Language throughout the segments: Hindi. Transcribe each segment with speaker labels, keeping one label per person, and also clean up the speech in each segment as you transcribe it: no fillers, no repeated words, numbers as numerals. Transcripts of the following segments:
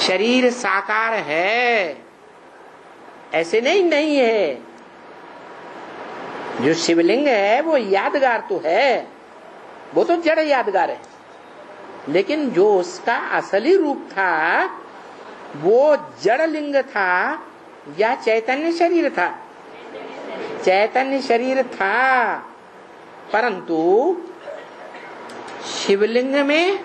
Speaker 1: शरीर साकार है, ऐसे नहीं है। जो शिवलिंग है वो यादगार तो है, वो तो जड़ यादगार है, लेकिन जो उसका असली रूप था वो जड़ लिंग था या चैतन्य शरीर था? चैतन्य शरीर था। परंतु शिवलिंग में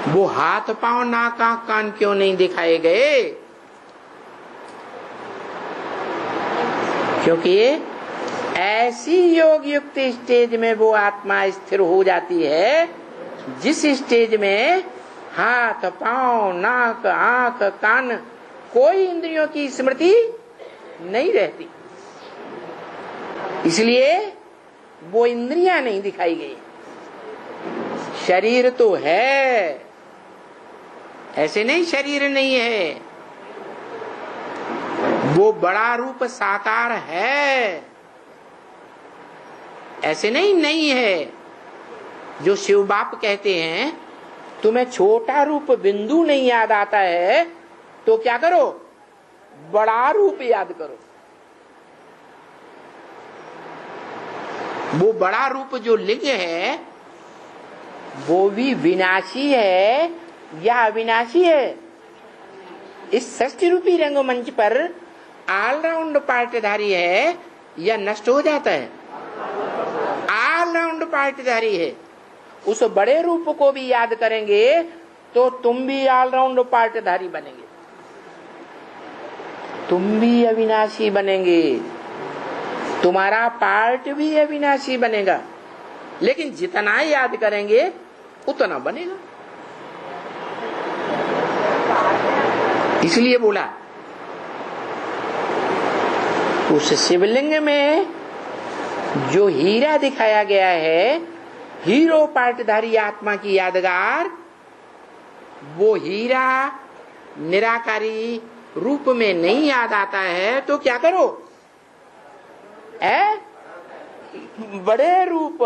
Speaker 1: वो हाथ पांव नाक आंख कान क्यों नहीं दिखाए गए? क्योंकि ऐसी योग युक्त स्टेज में वो आत्मा स्थिर हो जाती है जिस स्टेज में हाथ पांव नाक आंख कान कोई इंद्रियों की स्मृति नहीं रहती, इसलिए वो इंद्रियां नहीं दिखाई गई। शरीर तो है, ऐसे नहीं शरीर नहीं है, वो बड़ा रूप साकार है, ऐसे नहीं है। जो शिव बाप कहते हैं तुम्हें छोटा रूप बिंदु नहीं याद आता है तो क्या करो, बड़ा रूप याद करो। वो बड़ा रूप जो लिंग है वो भी विनाशी है या अविनाशी है? इस सृष्टि रूपी रंगमंच पर ऑलराउंड पार्टधारी है या नष्ट हो जाता है? ऑलराउंड पार्टधारी है। उस बड़े रूप को भी याद करेंगे तो तुम भी ऑलराउंड पार्टधारी बनेंगे, तुम भी अविनाशी बनेंगे, तुम्हारा पार्ट भी अविनाशी बनेगा, लेकिन जितना याद करेंगे उतना बनेगा। इसलिए बोला उस शिवलिंग में जो हीरा दिखाया गया है, हीरो पार्टधारी आत्मा की यादगार, वो हीरा निराकारी रूप में नहीं याद आता है तो क्या करो, बड़े रूप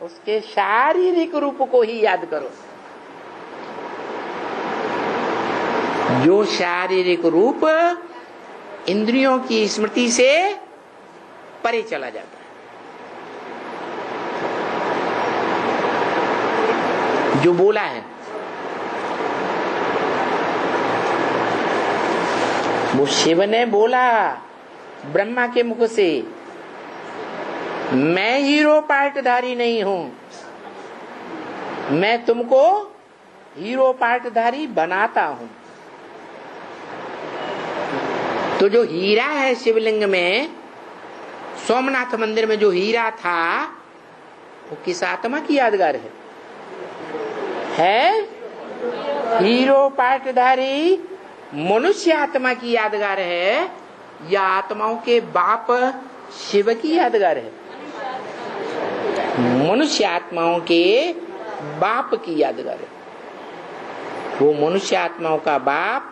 Speaker 1: उसके शारीरिक रूप को ही याद करो। जो शारीरिक रूप इंद्रियों की स्मृति से परे चला जाता है। जो बोला है वो शिव ने बोला ब्रह्मा के मुख से, मैं हीरो पार्टधारी नहीं हूं, मैं तुमको हीरो पार्टधारी बनाता हूं। तो जो हीरा है शिवलिंग में, सोमनाथ मंदिर में जो हीरा था वो किस आत्मा की यादगार है? हीरो पार्टधारी मनुष्य आत्मा की यादगार है या आत्माओं के बाप शिव की यादगार है? मनुष्य आत्माओं के बाप की यादगार है। वो मनुष्य आत्माओं का बाप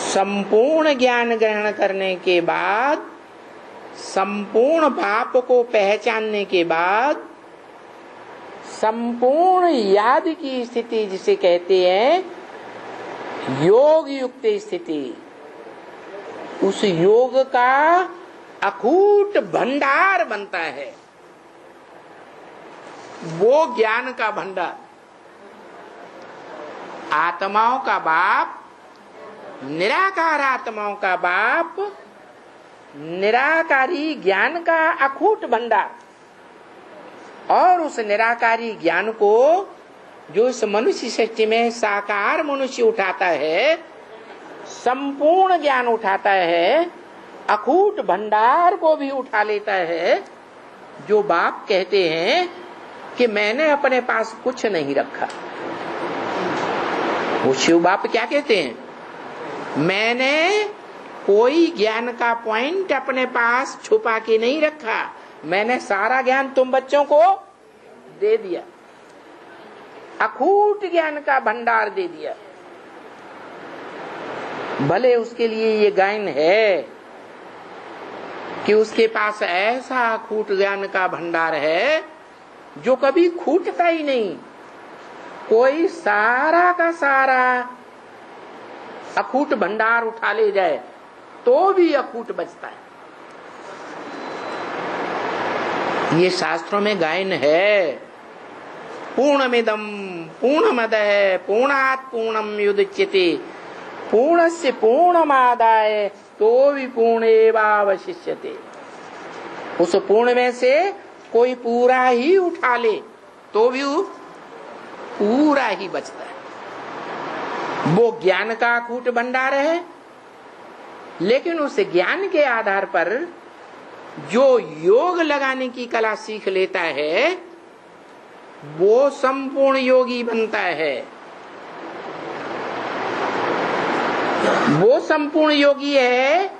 Speaker 1: संपूर्ण ज्ञान ग्रहण करने के बाद, संपूर्ण बाप को पहचानने के बाद, संपूर्ण याद की स्थिति जिसे कहते हैं योग युक्त स्थिति, उस योग का अकूट भंडार बनता है। वो ज्ञान का भंडार, आत्माओं का बाप, निराकार आत्माओं का बाप, निराकारी ज्ञान का अकूट भंडार। और उस निराकारी ज्ञान को जो इस मनुष्य सृष्टि में साकार मनुष्य उठाता है, संपूर्ण ज्ञान उठाता है, अकूट भंडार को भी उठा लेता है। जो बाप कहते हैं कि मैंने अपने पास कुछ नहीं रखा, वो शिव बाप क्या कहते हैं? मैंने कोई ज्ञान का पॉइंट अपने पास छुपा के नहीं रखा, मैंने सारा ज्ञान तुम बच्चों को दे दिया, अकूट ज्ञान का भंडार दे दिया। भले उसके लिए ये गायन है कि उसके पास ऐसा अकूट ज्ञान का भंडार है जो कभी खूटता ही नहीं, कोई सारा का सारा अखूट भंडार उठा ले जाए तो भी अखूट बचता है। ये शास्त्रों में गायन है। पूर्णमिदं पूर्णमदः पूर्णात् पूर्णम युदच्यते पूर्णस्य पूर्णमादाय तो भी पूर्णेवावशिष्यते। उस पूर्ण में से कोई पूरा ही उठा ले तो भी पूरा ही बचता है। वो ज्ञान का अखूट भंडार है, लेकिन उस ज्ञान के आधार पर जो योग लगाने की कला सीख लेता है वो संपूर्ण योगी बनता है। वो संपूर्ण योगी है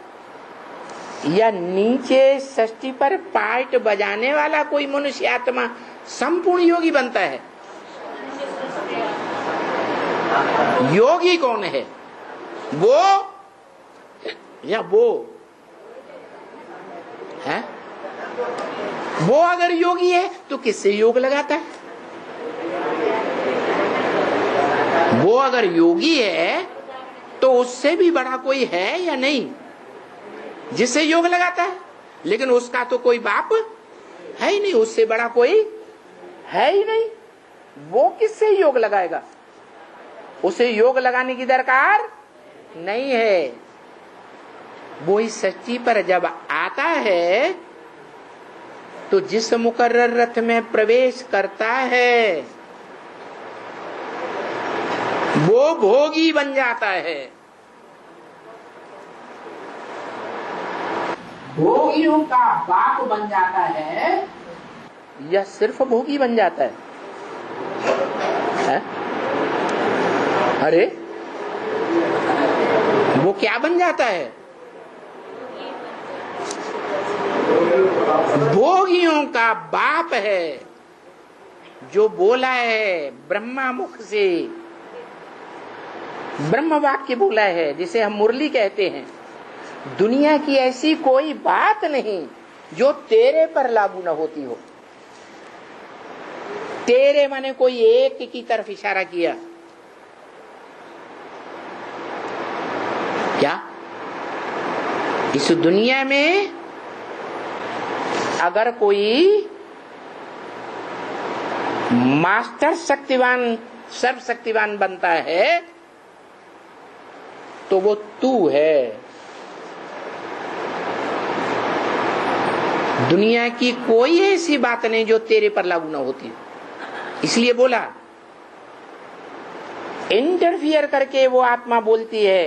Speaker 1: या नीचे षष्ठी पर पार्ट बजाने वाला कोई मनुष्य आत्मा संपूर्ण योगी बनता है? योगी कौन है? वो या वो है? वो अगर योगी है तो किससे योग लगाता है? वो अगर योगी है तो उससे भी बड़ा कोई है या नहीं जिससे योग लगाता है? लेकिन उसका तो कोई बाप है ही नहीं, उससे बड़ा कोई है ही नहीं। वो किससे योग लगाएगा? उसे योग लगाने की दरकार नहीं है। वो इस सच्ची पर जब आता है तो जिस मुकर्रर रथ में प्रवेश करता है वो भोगी बन जाता है। भोगियों का बाप बन जाता है या सिर्फ भोगी बन जाता है? अरे वो क्या बन जाता है? भोगियों का बाप है। जो बोला है ब्रह्मा मुख से, ब्रह्म वाक्य बोला है, जिसे हम मुरली कहते हैं। दुनिया की ऐसी कोई बात नहीं जो तेरे पर लागू न होती हो। तेरे माने कोई एक की तरफ इशारा किया क्या? इस दुनिया में अगर कोई मास्टर शक्तिवान सर्वशक्तिवान बनता है तो वो तू है। दुनिया की कोई ऐसी बात नहीं जो तेरे पर लागू ना होती। इसलिए बोला इंटरफियर करके वो आत्मा बोलती है,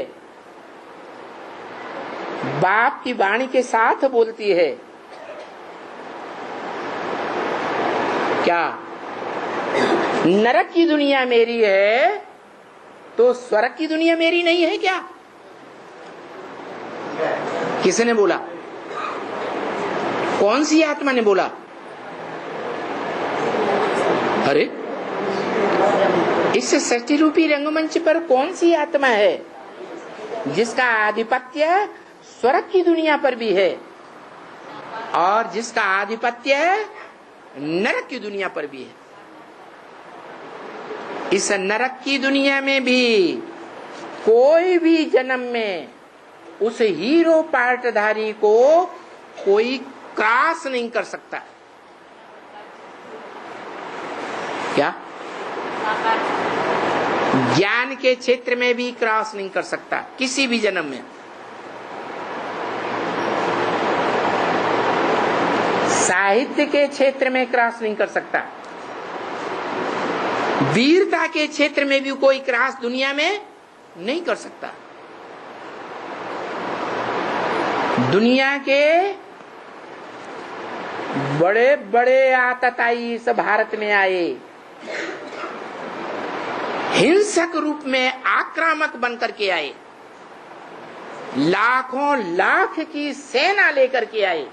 Speaker 1: बाप की वाणी के साथ बोलती है। क्या नरक की दुनिया मेरी है तो स्वर्ग की दुनिया मेरी नहीं है क्या? किसने बोला? कौन सी आत्मा ने बोला? अरे इस सृष्टि रूपी रंगमंच पर कौन सी आत्मा है जिसका आधिपत्य स्वर्ग की दुनिया पर भी है और जिसका आधिपत्य नरक की दुनिया पर भी है? इस नरक की दुनिया में भी कोई भी जन्म में उस हीरो पार्टधारी को कोई क्रॉस नहीं कर सकता। क्या? ज्ञान के क्षेत्र में भी क्रॉस नहीं कर सकता किसी भी जन्म में। साहित्य के क्षेत्र में क्रॉस नहीं कर सकता। वीरता के क्षेत्र में भी कोई क्रॉस दुनिया में नहीं कर सकता। दुनिया के बड़े बड़े आतताई इस भारत में आए, हिंसक रूप में आक्रामक बनकर के आए, लाखों लाख की सेना लेकर के आए,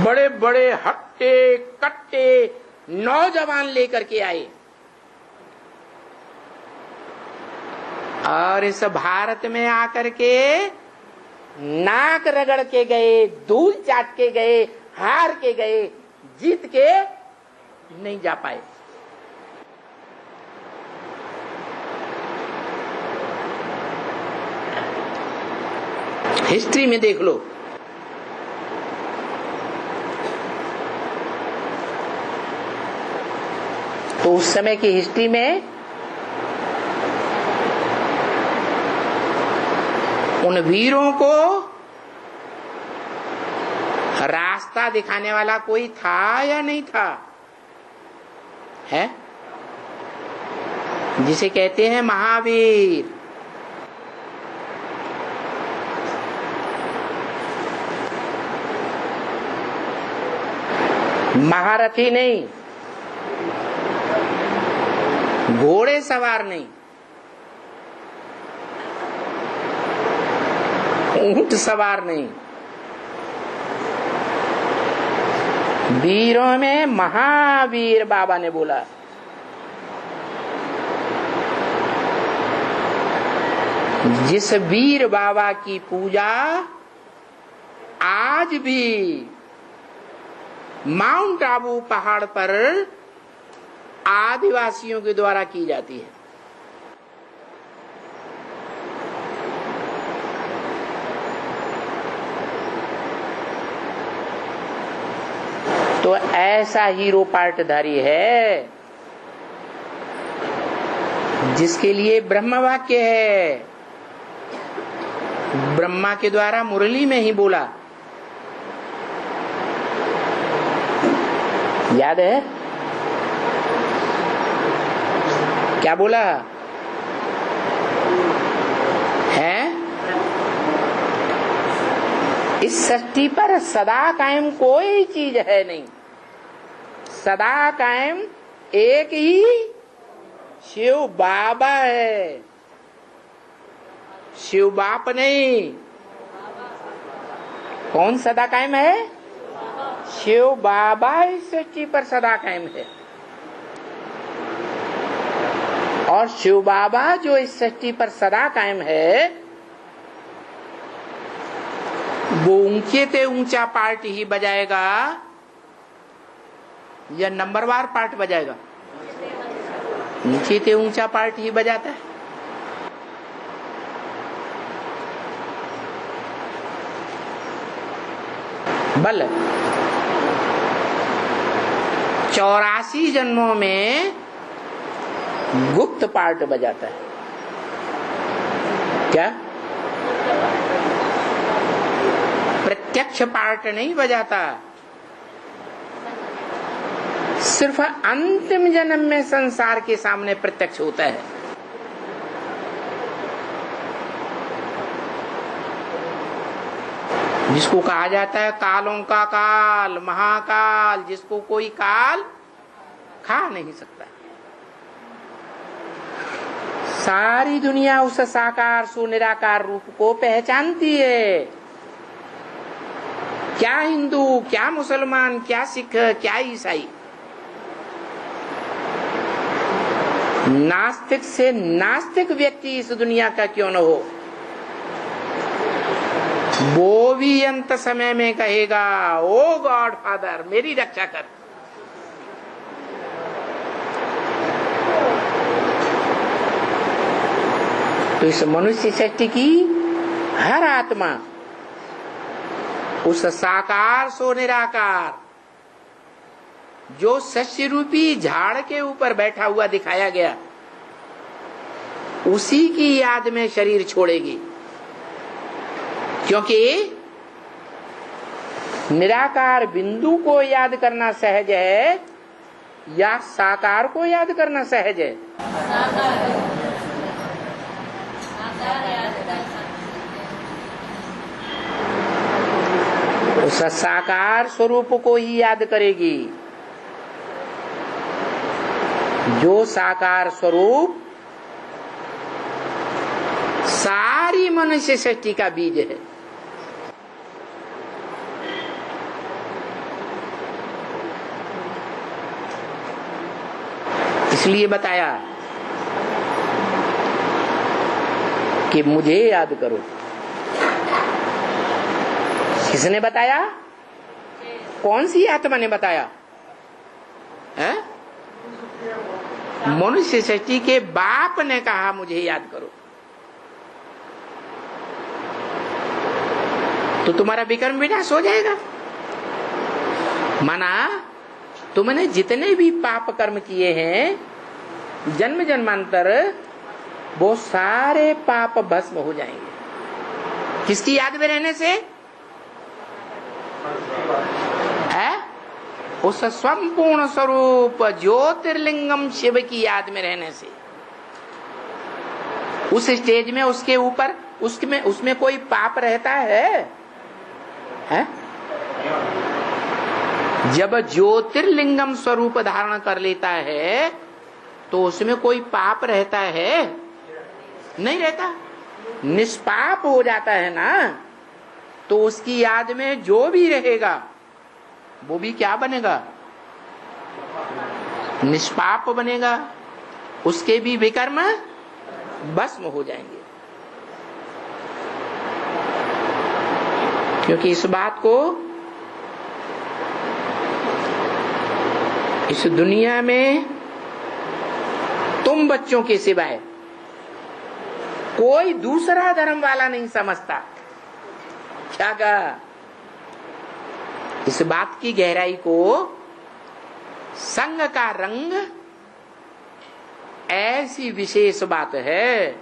Speaker 1: बड़े बड़े हट्टे कट्टे नौजवान लेकर के आए और इस भारत में आकर के नाक रगड़ के गए, धूल चाट के गए, हार के गए, जीत के नहीं जा पाए। हिस्ट्री में देख लो, तो उस समय की हिस्ट्री में उन वीरों को रास्ता दिखाने वाला कोई था या नहीं था? है, जिसे कहते हैं महावीर। महारथी नहीं, घोड़े सवार नहीं, ऊंट सवार नहीं, वीरों में महावीर बाबा ने बोला। जिस वीर बाबा की पूजा आज भी माउंट आबू पहाड़ पर आदिवासियों के द्वारा की जाती है। तो ऐसा हीरो पार्टधारी है जिसके लिए ब्रह्म वाक्य है, ब्रह्मा के द्वारा मुरली में ही बोला। याद है क्या बोला है? इस सृष्टि पर सदा कायम कोई चीज है नहीं, सदा कायम एक ही शिव बाबा है, शिव बाप नहीं। कौन सदा कायम है? शिव बाबा इस सृष्टि पर सदा कायम है। और शिव बाबा जो इस सृष्टि पर सदा कायम है, वो ऊंचे ते ऊंचा पार्ट ही बजाएगा या नंबरवार पार्ट बजाएगा? ऊंचे ते ऊंचा पार्ट ही बजाता है। बल 84 जन्मों में गुप्त पार्ट बजाता है। क्या? प्रत्यक्ष पार्ट नहीं बजाता, सिर्फ अंतिम जन्म में संसार के सामने प्रत्यक्ष होता है। जिसको कहा जाता है कालों का काल, महाकाल, जिसको कोई काल खा नहीं सकता। सारी दुनिया उस साकार सुनिराकार रूप को पहचानती है। क्या हिंदू, क्या मुसलमान, क्या सिख, क्या ईसाई, नास्तिक से नास्तिक व्यक्ति इस दुनिया का क्यों न हो, वो भी अंत समय में कहेगा, ओ गॉड फादर मेरी रक्षा कर। तो इस मनुष्य सृष्टि की हर आत्मा उस साकार सो निराकार जो सस्य रूपी झाड़ के ऊपर बैठा हुआ दिखाया गया, उसी की याद में शरीर छोड़ेगी। क्योंकि निराकार बिंदु को याद करना सहज है या साकार को याद करना सहज है? उस साकार स्वरूप को ही याद करेगी, जो साकार स्वरूप सारी मनुष्य सृष्टि का बीज है। इसलिए बताया कि मुझे याद करो। किसने बताया? कौन सी आत्मा ने बताया? है? मनुष्य सृष्टि के बाप ने कहा मुझे याद करो, तो तुम्हारा विकर्म विनाश हो जाएगा। माना तुमने जितने भी पाप कर्म किए हैं जन्म जन्मांतर, वो सारे पाप भस्म हो जाएंगे। किसकी याद में रहने से? है? उस संपूर्ण स्वरूप ज्योतिर्लिंगम शिव की याद में रहने से। उस स्टेज में उसके ऊपर उसमें कोई पाप रहता है? जब ज्योतिर्लिंगम स्वरूप धारण कर लेता है तो उसमें कोई पाप रहता है? नहीं रहता, निष्पाप हो जाता है ना। तो उसकी याद में जो भी रहेगा वो भी क्या बनेगा? निष्पाप बनेगा, उसके भी विकर्म भस्म हो जाएंगे। क्योंकि इस बात को इस दुनिया में तुम बच्चों के सिवाय कोई दूसरा धर्म वाला नहीं समझता। क्या कहा? इस बात की गहराई को संग का रंग ऐसी विशेष बात है,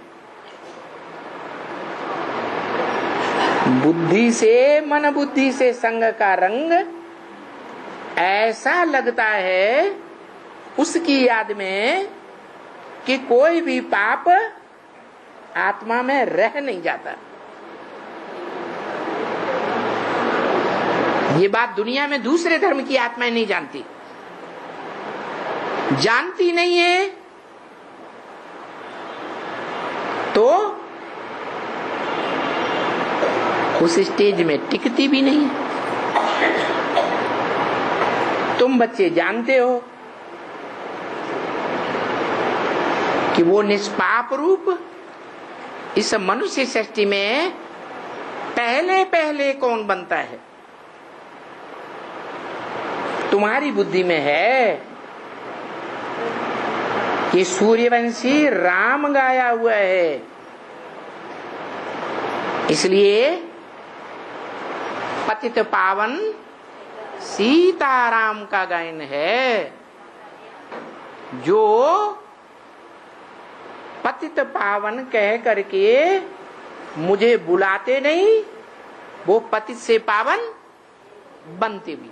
Speaker 1: बुद्धि से मन बुद्धि से संग का रंग ऐसा लगता है उसकी याद में कि कोई भी पाप आत्मा में रह नहीं जाता। ये बात दुनिया में दूसरे धर्म की आत्माएं नहीं जानती, जानती नहीं है तो उस स्टेज में टिकती भी नहीं है। तुम बच्चे जानते हो कि वो निष्पाप रूप इस मनुष्य सृष्टि में पहले पहले कौन बनता है? तुम्हारी बुद्धि में है कि सूर्यवंशी राम गाया हुआ है, इसलिए पतित पावन सीताराम का गायन है। जो पतित पावन कह करके मुझे बुलाते नहीं, वो पतित से पावन बनते भी।